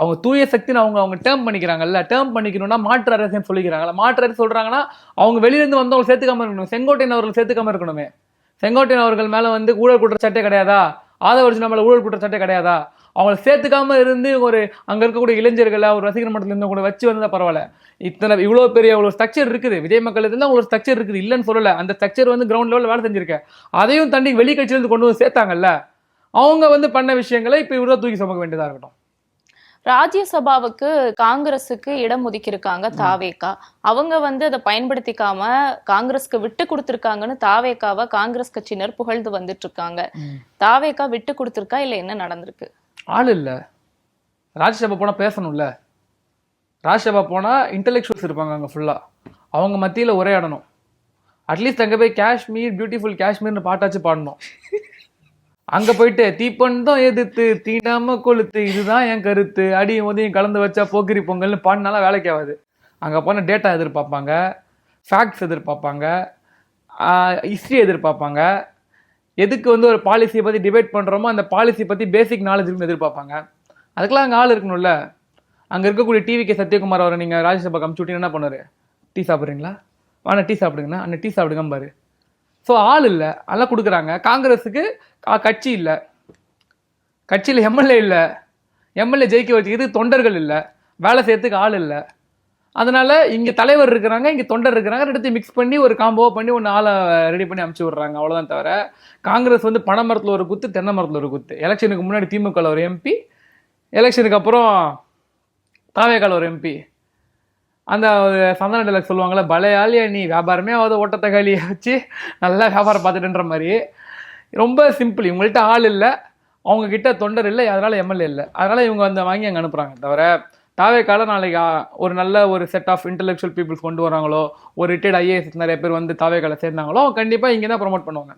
அவங்க தூய சக்தின்னு அவங்க டேர்ம் பண்ணிக்கிறாங்கல்ல. டேர்ம் பண்ணிக்கணும்னா மாற்று அரசியல் சொல்லிக்கிறாங்கல்ல. மாற்று அரசு சொல்றாங்கன்னா அவங்க வெளியிலேருந்து வந்து அவங்க சேர்த்துக்காம இருக்கணும். செங்கோட்டையன் அவர்கள் சேர்த்துக்காம இருக்கணுமே. செங்கோட்டையன் அவர்கள் மேல வந்து ஊழல் குற்றச்சாட்டே கிடையாதா? ஆதவர்ஜுனா மேல ஊழல் குற்றச்சாட்டே கிடையாதா? அவங்களை சேர்த்துக்காம இருந்து ஒரு அங்க இருக்கக்கூடிய இளைஞர்களை ஒரு ரசிகர் மன்றத்தில் இருந்து கூட வச்சு வந்தா பரவாயில்ல. இவ்வளவு பெரிய ஒரு ஸ்ட்ரக்சர் இருக்குது. விஜய் மக்களுக்கு தான் ஒரு ஸ்ட்ரக்சர் இருக்குது, இல்லைன்னு சொல்லல. அந்த ஸ்ட்ரக்சர் வந்து கிரவுண்ட் லெவலில் வேலை செஞ்சிருக்க. அதையும் தாண்டி வெளி கட்சியிலிருந்து கொண்டு வந்து சேர்த்தாங்கல்ல. அவங்க வந்து பண்ண விஷயங்களை இப்ப இவ்வளவு தூக்கி சுமக்க வேண்டியதா இருக்கட்டும். ராஜ்யசபாவுக்கு காங்கிரஸுக்கு இடம் ஒதுக்கியிருக்காங்க தாவேகா. அவங்க வந்து அதை பயன்படுத்திக்காம காங்கிரஸ்க்கு விட்டு கொடுத்திருக்காங்கன்னு தாவேகாவை காங்கிரஸ் கட்சியினர் புகழ்ந்து வந்துட்டு இருக்காங்க. தாவேகா விட்டு கொடுத்திருக்கா இல்ல என்ன நடந்திருக்கு? ஆள் இல்ல. ராஜ்யசபா போனா பேசணும்ல. ராஜ்யசபா போனா இன்டெலெக்சுவல்ஸ் இருப்பாங்க அங்க ஃபுல்லா. அவங்க மத்தியில உரையாடணும். அட்லீஸ்ட் அங்க போய் காஷ்மீர் பியூட்டிஃபுல் காஷ்மீர்னு பாட்டாச்சு பாடணும். அங்க போயிட்டு தீப்பந்தம் எதிர்த்து தீண்டாம கொளுத்து இதுதான் என் கருத்து அடியும் உதயம் கலந்து வச்சா போக்கிரி பொங்கல்னு பாடினாலும் வேலைக்கு ஆகாது. அங்க போன டேட்டா எதிர்பார்ப்பாங்க, ஃபேக்ட்ஸ் எதிர்பார்ப்பாங்க, ஹிஸ்ட்ரி எதிர்பார்ப்பாங்க. எதுக்கு வந்து ஒரு பாலிசியை பத்தி டிபேட் பண்றோமோ அந்த பாலிசி பத்தி பேசிக் நாலேஜ் இருக்குன்னு எதிர்பார்ப்பாங்க. அதுக்கெல்லாம் அங்கே ஆள் இருக்கணும்ல. அங்கே இருக்கக்கூடிய டிவிக்கு சத்யகுமார் அவரை நீங்கள் ராஜ்யசபா அமுச்சு விட்டீங்கன்னா என்ன பண்ணுவார்? டீ சாப்பிட்றீங்களா? வாங்க டீ சாப்பிடுங்கண்ணா. அண்ணன் டீ சாப்பிடுங்க பாரு. ஸோ ஆள் இல்லை, அதெல்லாம் கொடுக்குறாங்க. காங்கிரஸுக்கு கட்சி இல்லை, கட்சியில் எம்எல்ஏ இல்லை, எம்எல்ஏ ஜெயிக்க வச்சுக்கிறது தொண்டர்கள் இல்லை, வேலை செய்யறதுக்கு ஆள் இல்லை. அதனால இங்கே தலைவர் இருக்கிறாங்க, இங்கே தொண்டர் இருக்கிறாங்க, ரெண்டுத்தையும் மிக்ஸ் பண்ணி ஒரு காம்போவை பண்ணி ஒன்று ஆளை ரெடி பண்ணி அமுச்சு விட்றாங்க. அவ்வளோதான். தவிர காங்கிரஸ் வந்து பனை மரத்தில் ஒரு குத்து, தென்னை மரத்தில் ஒரு குத்து. எலெக்ஷனுக்கு முன்னாடி திமுக ஒரு எம்பி, எலெக்ஷனுக்கு அப்புறம் தாவேகால ஒரு எம்பி. அந்த சந்தன டைலாக் சொல்லுவாங்கள்ல, பலையாளியா நீ வியாபாரமே ஆகாத ஓட்டத்தக்காளியை வச்சு நல்லா வியாபாரம் பார்த்துட்டுன்ற மாதிரி. ரொம்ப சிம்பிள். இவங்கள்ட்ட ஆள் இல்லை, அவங்க கிட்ட தொண்டர் இல்லை, அதனால எம்எல்ஏ இல்லை. அதனால இவங்க வந்து வாங்கி அங்கே அனுப்புறாங்க. தவிர தாவேகால நாளைக்கு ஒரு நல்ல ஒரு செட் ஆஃப் இன்டெலெக்சுவல் பீப்புள்ஸ் கொண்டு வராங்களோ, ஒரு ரிட்டையர்ட் ஐஏஎஸ் நிறைய பேர் வந்து தாவேகால சேர்ந்தாங்களோ கண்டிப்பாக இங்கே தான் ப்ரொமோட் பண்ணுவாங்க.